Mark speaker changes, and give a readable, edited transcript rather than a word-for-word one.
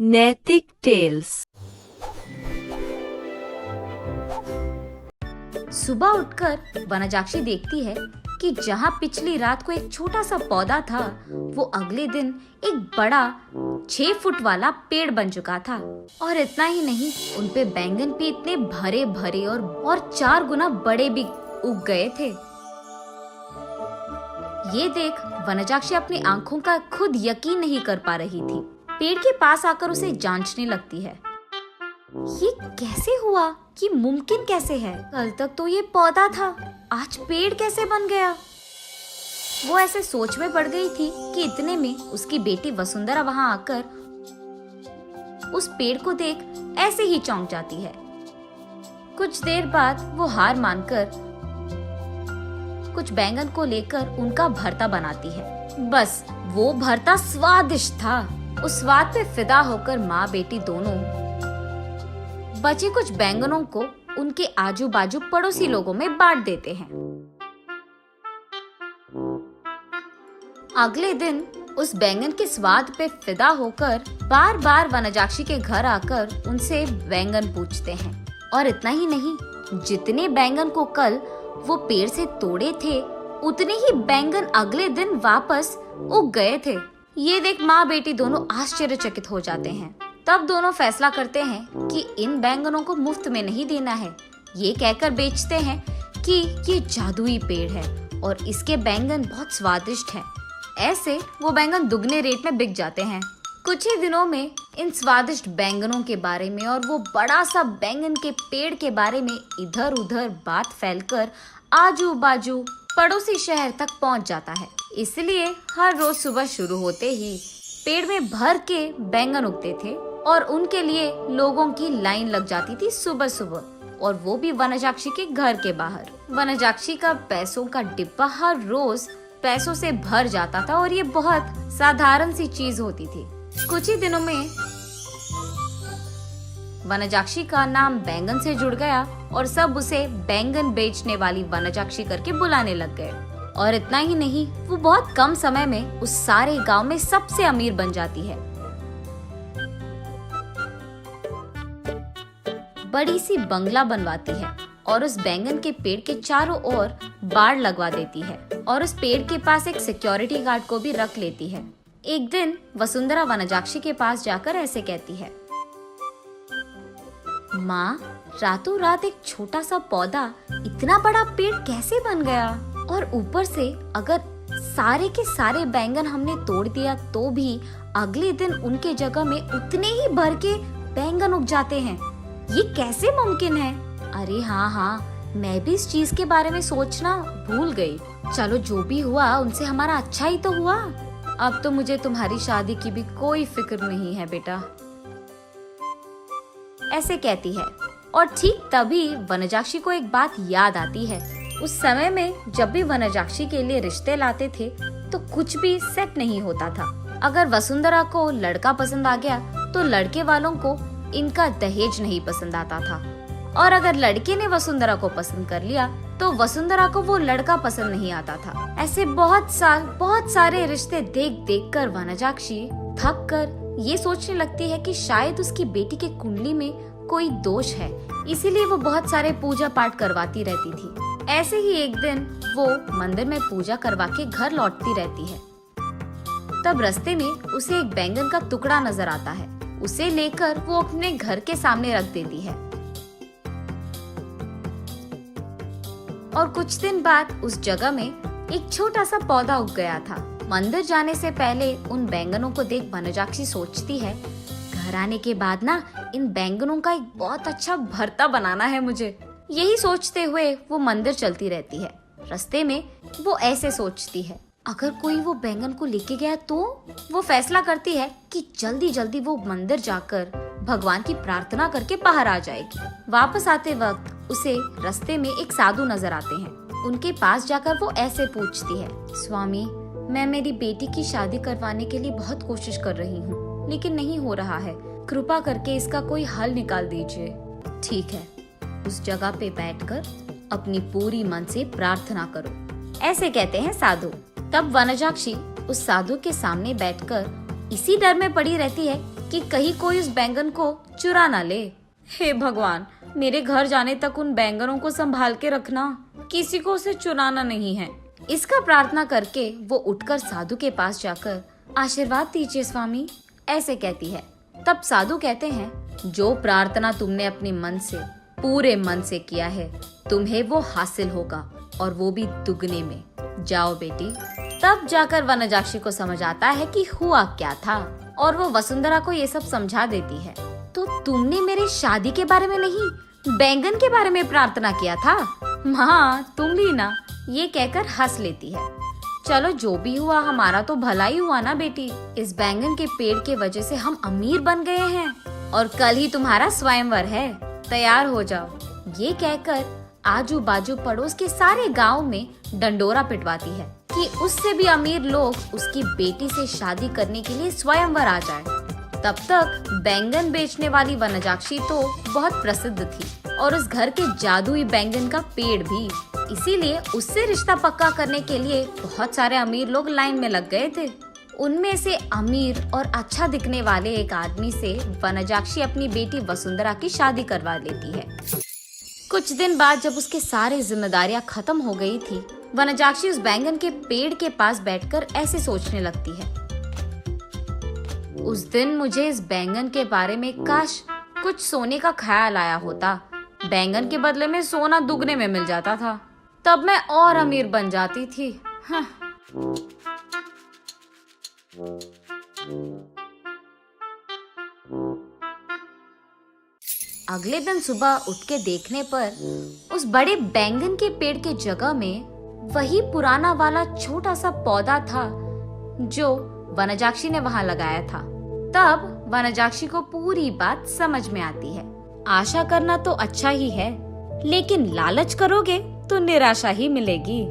Speaker 1: नैतिक टेल्स।
Speaker 2: सुबह उठकर वनजाक्षी देखती है कि जहाँ पिछली रात को एक छोटा सा पौधा था, वो अगले दिन एक बड़ा 6 फुट वाला पेड़ बन चुका था। और इतना ही नहीं, उनपे बैंगन भी इतने भरे भरे और 4 गुना बड़े भी उग गए थे। ये देख वनजाक्षी अपनी आंखों का खुद यकीन नहीं कर पा रही थी। पेड़ के पास आकर उसे जांचने लगती है। ये कैसे हुआ? ये मुमकिन कैसे है? कल तक तो ये पौधा था, आज पेड़ कैसे बन गया? वो ऐसे सोच में पड़ गई थी कि इतने में उसकी बेटी वसुंधरा वहां आकर उस पेड़ को देख ऐसे ही चौंक जाती है। कुछ देर बाद वो हार मानकर कुछ बैंगन को लेकर उनका भरता बनाती है। बस वो भरता स्वादिष्ट था। उस स्वाद पे फिदा होकर माँ बेटी दोनों बचे कुछ बैंगनों को उनके आजू बाजू पड़ोसी लोगों में बांट देते हैं। अगले दिन उस बैंगन के स्वाद पे फिदा होकर बार बार वनजाक्षी के घर आकर उनसे बैंगन पूछते हैं। और इतना ही नहीं, जितने बैंगन को कल वो पेड़ से तोड़े थे, उतने ही बैंगन अगले दिन वापस उग गए थे। ये देख माँ बेटी दोनों आश्चर्यचकित हो जाते हैं। तब दोनों फैसला करते हैं कि इन बैंगनों को मुफ्त में नहीं देना है। ये कहकर बेचते हैं कि ये जादुई पेड़ है और इसके बैंगन बहुत स्वादिष्ट हैं। ऐसे वो बैंगन दुगने रेट में बिक जाते हैं। कुछ ही दिनों में इन स्वादिष्ट बैंगनों के बारे में और वो बड़ा सा बैंगन के पेड़ के बारे में इधर उधर बात फैलकर आजू बाजू पड़ोसी शहर तक पहुंच जाता है। इसलिए हर रोज सुबह शुरू होते ही पेड़ में भर के बैंगन उगते थे और उनके लिए लोगों की लाइन लग जाती थी सुबह सुबह, और वो भी वनजाक्षी के घर के बाहर। वनजाक्षी का पैसों का डिब्बा हर रोज पैसों से भर जाता था और ये बहुत साधारण सी चीज होती थी। कुछ ही दिनों में वनजाक्षी का नाम बैंगन से जुड़ गया और सब उसे बैंगन बेचने वाली वनजाक्षी करके बुलाने लग गए। और इतना ही नहीं, वो बहुत कम समय में उस सारे गांव में सबसे अमीर बन जाती है। बड़ी सी बंगला बनवाती है और उस बैंगन के पेड़ के चारों ओर बाड़ लगवा देती है और उस पेड़ के पास एक सिक्योरिटी गार्ड को भी रख लेती है। एक दिन वसुंधरा वनजाक्षी के पास जाकर ऐसे कहती है, माँ, रातों रात एक छोटा सा पौधा इतना बड़ा पेड़ कैसे बन गया? और ऊपर से अगर सारे के सारे बैंगन हमने तोड़ दिया तो भी अगले दिन उनके जगह में उतने ही भर के बैंगन उग जाते हैं। ये कैसे मुमकिन है? अरे हाँ, मैं भी इस चीज के बारे में सोचना भूल गई। चलो, जो भी हुआ उनसे हमारा अच्छा ही तो हुआ। अब तो मुझे तुम्हारी शादी की भी कोई फिक्र नहीं है बेटा, ऐसे कहती है। और ठीक तभी वनजाक्षी को एक बात याद आती है। उस समय में जब भी वनजाक्षी के लिए रिश्ते लाते थे तो कुछ भी सेट नहीं होता था। अगर वसुंधरा को लड़का पसंद आ गया तो लड़के वालों को इनका दहेज नहीं पसंद आता था, और अगर लड़के ने वसुंधरा को पसंद कर लिया तो वसुंधरा को वो लड़का पसंद नहीं आता था। ऐसे बहुत सारे रिश्ते देख देख कर वनजाक्षी थक कर ये सोचने लगती है कि शायद उसकी बेटी के कुंडली में कोई दोष है, इसीलिए वो बहुत सारे पूजा पाठ करवाती रहती थी। ऐसे ही एक दिन वो मंदिर में पूजा करवा के घर लौटती रहती है। तब रास्ते में उसे एक बैंगन का टुकड़ा नजर आता है। उसे लेकर वो अपने घर के सामने रख देती है। और कुछ दिन बाद उस जगह में एक छोटा सा पौधा उग गया था। मंदिर जाने से पहले उन बैंगनों को देख वनजाक्षी सोचती है, घर आने के बाद ना इन बैंगनों का एक बहुत अच्छा भरता बनाना है मुझे। यही सोचते हुए वो मंदिर चलती रहती है। रास्ते में वो ऐसे सोचती है, अगर कोई वो बैंगन को लेके गया तो? वो फैसला करती है कि जल्दी जल्दी वो मंदिर जाकर भगवान की प्रार्थना करके बाहर आ जाएगी। वापस आते वक्त उसे रास्ते में एक साधु नजर आते हैं। उनके पास जाकर वो ऐसे पूछती है, स्वामी, मैं मेरी बेटी की शादी करवाने के लिए बहुत कोशिश कर रही हूँ, लेकिन नहीं हो रहा है। कृपा करके इसका कोई हल निकाल दीजिए। ठीक है, उस जगह पे बैठकर अपनी पूरी मन से प्रार्थना करो, ऐसे कहते हैं साधु। तब वनजाक्षी उस साधु के सामने बैठकर इसी डर में पड़ी रहती है कि कहीं कोई उस बैंगन को चुरा ना ले। हे भगवान, मेरे घर जाने तक उन बैंगनों को संभाल के रखना, किसी को उसे चुराना नहीं है। इसका प्रार्थना करके वो उठकर साधु के पास जाकर आशीर्वाद दीजिए स्वामी, ऐसे कहती है। तब साधु कहते हैं, जो प्रार्थना तुमने अपने मन से, पूरे मन से किया है, तुम्हें वो हासिल होगा, और वो भी दुगने में। जाओ बेटी। तब जाकर वनजाक्षी को समझ आता है कि हुआ क्या था, और वो वसुंधरा को ये सब समझा देती है। तो तुमने मेरे शादी के बारे में नहीं, बैंगन के बारे में प्रार्थना किया था। हाँ, तुम भी ना, ये कहकर हंस लेती है। चलो जो भी हुआ, हमारा तो भला ही हुआ ना बेटी। इस बैंगन के पेड़ के वजह से हम अमीर बन गए हैं, और कल ही तुम्हारा स्वयंवर है, तैयार हो जाओ। ये कहकर आजू बाजू पड़ोस के सारे गांव में डंडोरा पिटवाती है कि उससे भी अमीर लोग उसकी बेटी से शादी करने के लिए स्वयंवर आ जाए। तब तक बैंगन बेचने वाली वनजाक्षी तो बहुत प्रसिद्ध थी, और उस घर के जादुई बैंगन का पेड़ भी। इसीलिए उससे रिश्ता पक्का करने के लिए बहुत सारे अमीर लोग लाइन में लग गए थे। उनमें से अमीर और अच्छा दिखने वाले एक आदमी से वनजाक्षी अपनी बेटी वसुंधरा की शादी करवा लेती है। कुछ दिन बाद जब उसके सारे जिम्मेदारियां खत्म हो गई थी, वनजाक्षी उस बैंगन के पेड़ के पास बैठकर ऐसे सोचने लगती है, उस दिन मुझे इस बैंगन के बारे में काश कुछ सोने का ख्याल आया होता। बैंगन के बदले में सोना दुगने में मिल जाता था, तब मैं और अमीर बन जाती थी। हाँ। अगले दिन सुबह उठ के देखने पर उस बड़े बैंगन के पेड़ के जगह में वही पुराना वाला छोटा सा पौधा था जो वनजाक्षी ने वहां लगाया था। तब वनजाक्षी को पूरी बात समझ में आती है। आशा करना तो अच्छा ही है, लेकिन लालच करोगे तो निराशा ही मिलेगी।